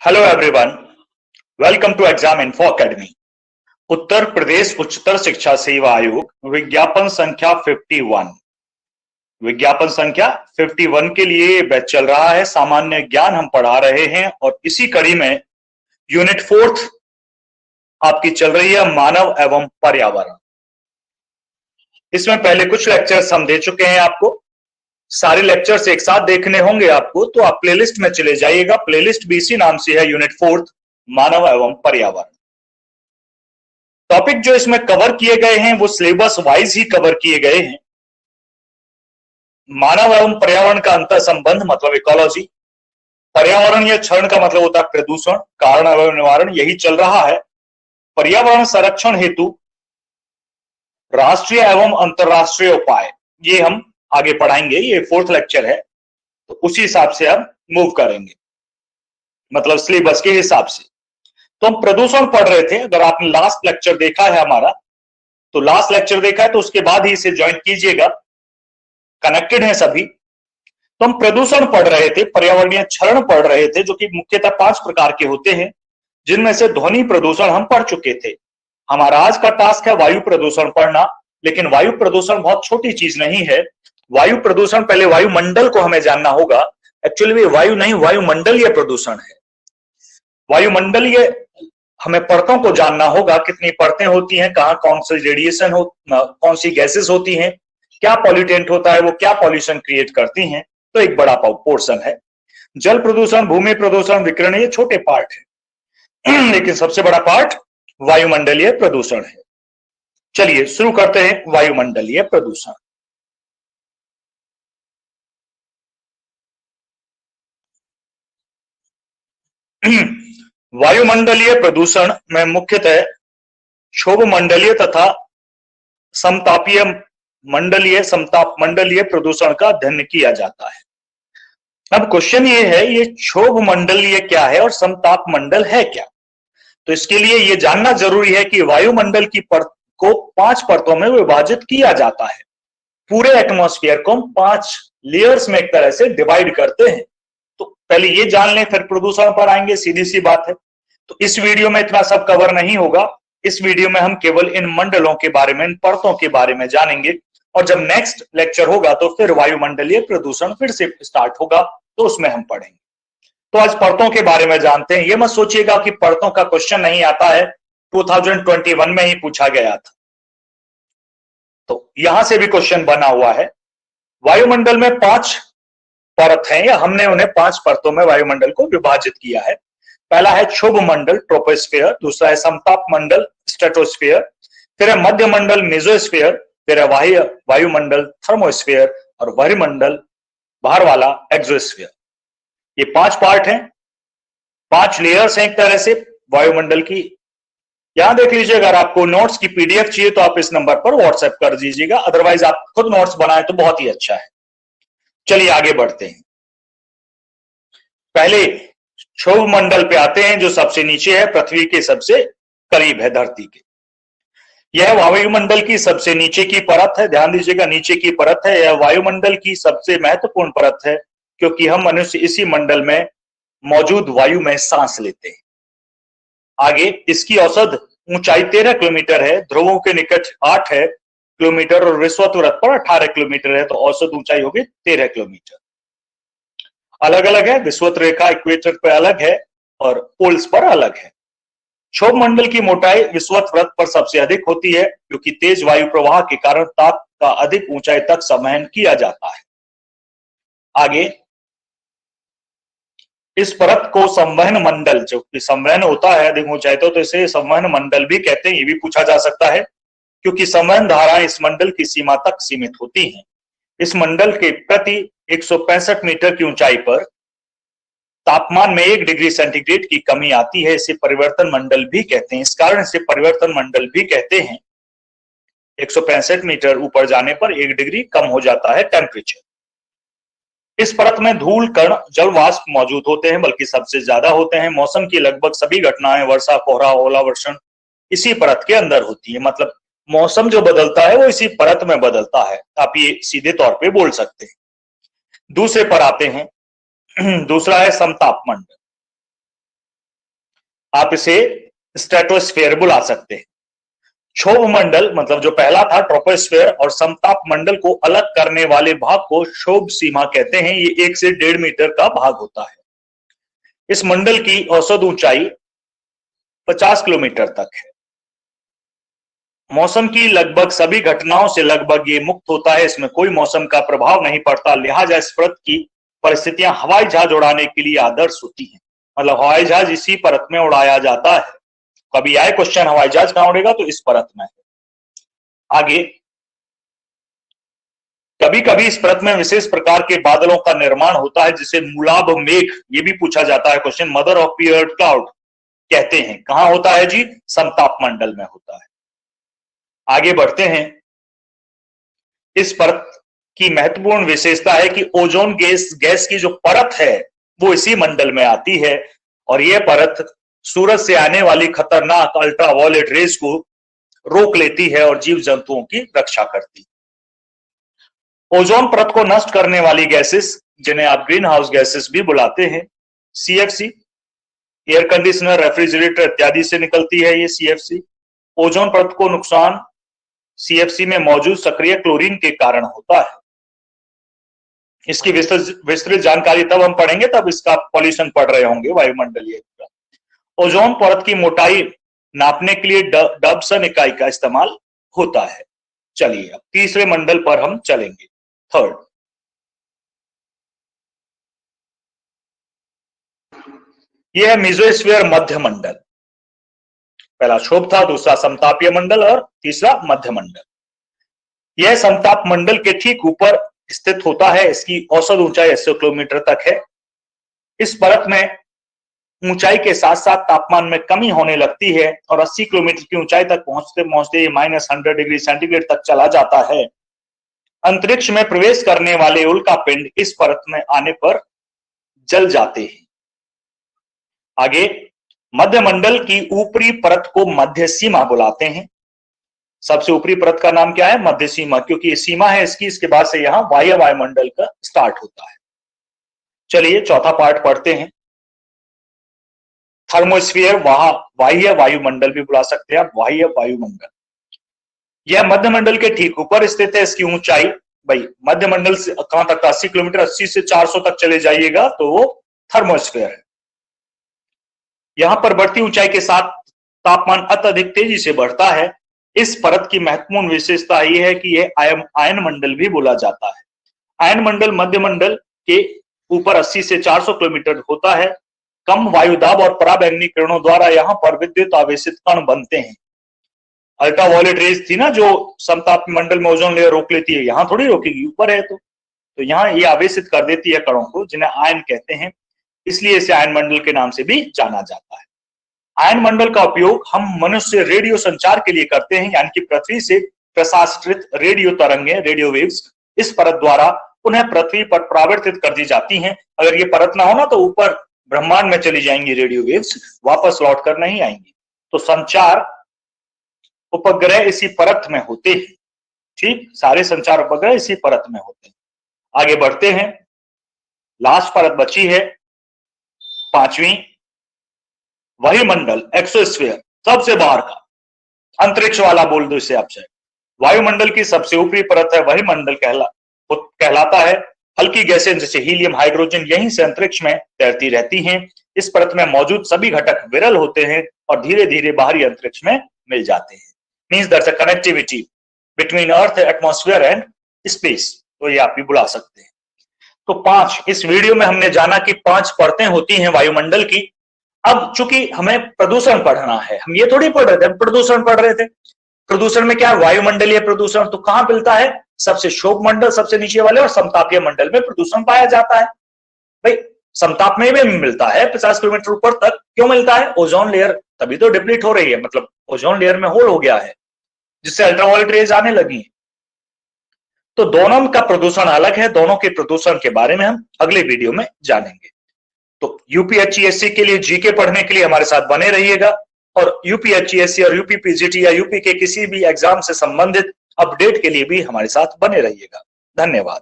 Hello everyone, welcome to exam info academy. Uttar Pradesh उच्चतर शिक्षा सेवा आयोग विज्ञापन संख्या 51। विज्ञापन संख्या 51 के लिए बैच चल रहा है। सामान्य ज्ञान हम पढ़ा रहे हैं और इसी कड़ी में यूनिट 4 आपकी चल रही है, मानव एवं पर्यावरण। इसमें पहले कुछ लेक्चर्स हम दे चुके हैं आपको। सारे लेक्चर्स एक साथ देखने होंगे आपको, तो आप प्लेलिस्ट में चले जाइएगा। प्लेलिस्ट भी इसी नाम से है, यूनिट 4 मानव एवं पर्यावरण। टॉपिक जो इसमें कवर किए गए हैं वो सिलेबस वाइज ही कवर किए गए हैं। मानव एवं पर्यावरण का अंतर संबंध मतलब इकोलॉजी, पर्यावरण या क्षरण का मतलब होता है प्रदूषण, कारण एवं निवारण, यही चल रहा है। पर्यावरण संरक्षण हेतु राष्ट्रीय एवं अंतरराष्ट्रीय उपाय, ये हम आगे पढ़ाएंगे। ये 4th लेक्चर है, तो उसी हिसाब से हम मूव करेंगे, मतलब सिलेबस के हिसाब से। तो हम प्रदूषण पढ़ रहे थे। अगर आपने लास्ट लेक्चर देखा है हमारा, तो लास्ट लेक्चर देखा है तो उसके बाद ही इसे ज्वाइन कीजिएगा, कनेक्टेड है सभी। तो हम प्रदूषण पढ़ रहे थे, पर्यावरणीय क्षरण पढ़ रहे थे, जो कि मुख्यतः 5 प्रकार के होते हैं, जिनमें से ध्वनि प्रदूषण हम पढ़ चुके थे। हमारा आज का टास्क है वायु प्रदूषण पढ़ना। लेकिन वायु प्रदूषण बहुत छोटी चीज नहीं है। वायु प्रदूषण, पहले वायुमंडल को हमें जानना होगा। एक्चुअली वायु नहीं, वायुमंडलीय प्रदूषण है। वायुमंडलीय हमें परतों को जानना होगा, कितनी परतें होती हैं, कहां कौन सी रेडिएशन हो, कौन सी गैसेस होती हैं, क्या पॉल्यूटेंट होता है, वो क्या पॉल्यूशन क्रिएट करती हैं। तो एक बड़ा पोर्शन है। जल प्रदूषण, भूमि प्रदूषण, विकिरण, ये छोटे पार्ट है। लेकिन सबसे बड़ा पार्ट वायुमंडलीय प्रदूषण है। चलिए शुरू करते हैं वायुमंडलीय प्रदूषण। वायुमंडलीय प्रदूषण में मुख्यतः क्षोभ मंडलीय तथा समतापीय मंडलीय, समताप मंडलीय प्रदूषण का अध्ययन किया जाता है। अब क्वेश्चन ये है, ये क्षोभ मंडलीय क्या है और समताप मंडल है क्या? तो इसके लिए ये जानना जरूरी है कि वायुमंडल की परत को 5 परतों में विभाजित किया जाता है। पूरे एटमॉस्फेयर को हम 5 लेयर्स में एक तरह से डिवाइड करते हैं। तो पहले ये जान लें, फिर प्रदूषण पर आएंगे, सीधी सी बात है। तो इस वीडियो में इतना सब कवर नहीं होगा। इस वीडियो में हम केवल इन मंडलों के बारे में, इन परतों के बारे में जानेंगे। और जब नेक्स्ट लेक्चर होगा तो फिर वायुमंडलीय प्रदूषण फिर से स्टार्ट होगा, तो उसमें हम पढ़ेंगे। तो आज परतों के बारे में जानते हैं। ये मत सोचिएगा कि परतों का क्वेश्चन नहीं आता है, 2021 में ही पूछा गया था, तो यहां से भी क्वेश्चन बना हुआ है। वायुमंडल में 5 परत हैं, या हमने उन्हें 5 परतों में वायुमंडल को विभाजित किया है। पहला है क्षोभ मंडल, ट्रोपोस्फीयर। दूसरा है समताप मंडल, स्ट्रेटोस्फीयर। फिर है मध्य मंडल, मेसोस्फीयर। फिर है वायुमंडल, थर्मोस्फीयर। और वायुमंडल बाहर वाला, एक्सोस्फीयर। ये 5 पार्ट हैं, 5 लेयर्स हैं एक तरह से वायुमंडल की। यहां देख लीजिए, अगर आपको नोट्स की पीडीएफ चाहिए तो आप इस नंबर पर व्हाट्सएप कर दीजिएगा, अदरवाइज आप खुद नोट्स बनाए तो बहुत ही अच्छा है। चलिए आगे बढ़ते हैं। पहले क्षोभ मंडल पे आते हैं, जो सबसे नीचे है, पृथ्वी के सबसे करीब है, धरती के। यह वायुमंडल की सबसे नीचे की परत है। ध्यान दीजिएगा, नीचे की परत है। यह वायुमंडल की सबसे महत्वपूर्ण परत है, क्योंकि हम मनुष्य इसी मंडल में मौजूद वायु में सांस लेते हैं। आगे इसकी औसत ऊंचाई 13 किलोमीटर है, ध्रुवों के निकट 8 है किलोमीटर और विषुवत वृत्त पर 18 किलोमीटर है, तो औसत ऊंचाई होगी 13 किलोमीटर। अलग अलग है, विषुवत रेखा इक्वेटर पर अलग है और पोल्स पर अलग है। क्षोभ मंडल की मोटाई विषुवत वृत्त पर सबसे अधिक होती है, क्योंकि तेज वायु प्रवाह के कारण ताप का अधिक ऊंचाई तक संवहन किया जाता है। आगे इस परत को संवहन मंडल, जो कि संवहन होता है अधिक ऊंचाई तो इसे संवहन मंडल भी कहते हैं। ये भी पूछा जा सकता है, क्योंकि संवहन धाराएं इस मंडल की सीमा तक सीमित होती हैं। इस मंडल के प्रति 165 मीटर की ऊंचाई पर तापमान में 1 डिग्री सेंटीग्रेड की कमी आती है। इसे परिवर्तन मंडल भी कहते हैं। इस कारण इसे परिवर्तन मंडल भी कहते हैं। 165 मीटर ऊपर जाने पर 1 डिग्री कम हो जाता है टेम्परेचर। इस परत में धूल कण जल वाष्प मौजूद होते हैं, बल्कि सबसे ज्यादा होते हैं। मौसम की लगभग सभी घटनाएं, वर्षा, कोहरा, ओलावर्षण इसी परत के अंदर होती है। मतलब मौसम जो बदलता है वो इसी परत में बदलता है, आप ये सीधे तौर पे बोल सकते हैं। दूसरे पर आते हैं। दूसरा है समताप मंडल। आप इसे स्ट्रेटोस्फेयर बुला सकते हैं। क्षोभ मंडल मतलब जो पहला था ट्रोपोस्फेयर और समताप मंडल को अलग करने वाले भाग को क्षोभ सीमा कहते हैं। ये 1 से 1.5 मीटर का भाग होता है। इस मंडल की औसत ऊंचाई 50 किलोमीटर तक है। मौसम की लगभग सभी घटनाओं से लगभग ये मुक्त होता है, इसमें कोई मौसम का प्रभाव नहीं पड़ता, लिहाजा इस परत की परिस्थितियां हवाई जहाज उड़ाने के लिए आदर्श होती हैं। मतलब हवाई जहाज इसी परत में उड़ाया जाता है। कभी आए क्वेश्चन हवाई जहाज कहां उड़ेगा तो इस परत में। आगे कभी कभी इस परत में विशेष प्रकार के बादलों का निर्माण होता है जिसे मूलाभ मेघ, ये भी पूछा जाता है question, mother of period cloud कहते हैं। कहां होता है जी? समताप मंडल में होता है। आगे बढ़ते हैं। इस परत की महत्वपूर्ण विशेषता है कि ओजोन गैस की जो परत है वो इसी मंडल में आती है और यह परत सूरज से आने वाली खतरनाक अल्ट्रावायलेट रेज को रोक लेती है और जीव जंतुओं की रक्षा करती है। ओजोन परत को नष्ट करने वाली गैसेस, जिन्हें आप ग्रीन हाउस गैसेस भी बुलाते हैं, सीएफसी, एयर कंडीशनर, रेफ्रिजरेटर इत्यादि से निकलती है ये सीएफसी। ओजोन परत को नुकसान सीएफसी में मौजूद सक्रिय क्लोरीन के कारण होता है। इसकी विस्तृत जानकारी तब हम पढ़ेंगे तब इसका पॉल्यूशन पढ़ रहे होंगे वायुमंडलीय। ओजोन परत की मोटाई नापने के लिए डबसन इकाई का इस्तेमाल होता है। चलिए अब तीसरे मंडल पर हम चलेंगे, थर्ड। यह है मेसोस्फीयर मध्य मंडल। पहला क्षोभ था, दूसरा समतापीय मंडल और तीसरा मध्य मंडल। यह समताप मंडल के ठीक ऊपर स्थित होता है। इसकी औसत ऊंचाई 80 किलोमीटर तक है। इस परत में ऊंचाई के साथ साथ तापमान में कमी होने लगती है और 80 किलोमीटर की ऊंचाई तक पहुंचते पहुंचते -100 डिग्री सेंटीग्रेड तक चला जाता है। अंतरिक्ष में प्रवेश करने वाले उल्कापिंड इस परत में आने पर जल जाते हैं। आगे मध्य मंडल की ऊपरी परत को मध्य सीमा बुलाते हैं। सबसे ऊपरी परत का नाम क्या है? मध्य सीमा, क्योंकि ये सीमा है इसकी। इसके बाद से यहां बाह्य वायुमंडल का स्टार्ट होता है। चलिए चौथा पार्ट पढ़ते हैं। थर्मोस्फीयर, वहां बाह्य वायुमंडल भी बुला सकते हैं आप, बाह्य वायुमंडल। यह मध्य मंडल के ठीक ऊपर स्थित है। इसकी ऊंचाई, भाई मध्य मंडल से कहां तक? 80 किलोमीटर, 80 से 400 तक चले जाइएगा तो वो थर्मोस्फीयर है। यहां पर बढ़ती ऊंचाई के साथ तापमान अत्यधिक तेजी से बढ़ता है। इस परत की महत्वपूर्ण विशेषता यह है कि यह आयन मंडल भी बोला जाता है। आयन मंडल मध्य मंडल के ऊपर 80 से 400 किलोमीटर होता है। कम वायुदाब और पराबैंगनी किरणों द्वारा यहाँ पर विद्युत आवेशित कण बनते हैं। अल्ट्रावायलेट रेज थी ना जो समताप मंडल में ओजोन लेयर रोक लेती है, यहां थोड़ी रोकेगी, ऊपर है तो यहाँ ये आवेशित कर देती है कणों को, जिन्हें आयन कहते हैं। इसलिए इसे आयन मंडल के नाम से भी जाना जाता है। आयन मंडल का उपयोग हम मनुष्य रेडियो संचार के लिए करते हैं, यानी कि पृथ्वी से प्रसारित रेडियो तरंगें, रेडियो वेव्स इस परत द्वारा पुनः पृथ्वी पर परावर्तित कर दी जाती हैं। अगर ये परत ना हो ना तो ऊपर ब्रह्मांड में चली जाएंगी रेडियो वेव्स, वापस लौट कर नहीं आएंगी। तो संचार उपग्रह इसी परत में होते हैं। ठीक, सारे संचार उपग्रह इसी परत में होते हैं। आगे बढ़ते हैं। लास्ट परत बची है पांचवी, वही मंडल, एक्सोस्फीयर, सबसे बाहर का, अंतरिक्ष वाला बोल दो इसे आपसे। वायुमंडल की सबसे ऊपरी परत है वही मंडल कहलाता है। हल्की गैसें जैसे हीलियम, हाइड्रोजन यहीं से अंतरिक्ष में तैरती रहती हैं। इस परत में मौजूद सभी घटक विरल होते हैं और धीरे धीरे बाहरी अंतरिक्ष में मिल जाते हैं। Means that's a connectivity between earth, atmosphere and space, तो ये आप भी बुला सकते हैं। तो 5 इस वीडियो में हमने जाना कि 5 परतें होती हैं वायुमंडल की। अब चूंकि हमें प्रदूषण पढ़ना है, हम ये थोड़ी पढ़ रहे थे, हम प्रदूषण पढ़ रहे थे। प्रदूषण में क्या? वायुमंडलीय प्रदूषण। तो कहां मिलता है? सबसे क्षोभ मंडल सबसे नीचे वाले और समतापीय मंडल में प्रदूषण पाया जाता है। भाई समताप में भी मिलता है 50 किलोमीटर ऊपर तक। क्यों मिलता है? ओजोन लेयर तभी तो डिप्लीट हो रही है, मतलब ओजोन लेयर में होल हो गया है जिससे अल्ट्रावायलेट रेज आने लगी है। तो दोनों का प्रदूषण अलग है। दोनों के प्रदूषण के बारे में हम अगले वीडियो में जानेंगे। तो यूपीएचईएससी के लिए जीके पढ़ने के लिए हमारे साथ बने रहिएगा और यूपीएचईएससी और यूपीपीजीटी या यूपी के किसी भी एग्जाम से संबंधित अपडेट के लिए भी हमारे साथ बने रहिएगा। धन्यवाद।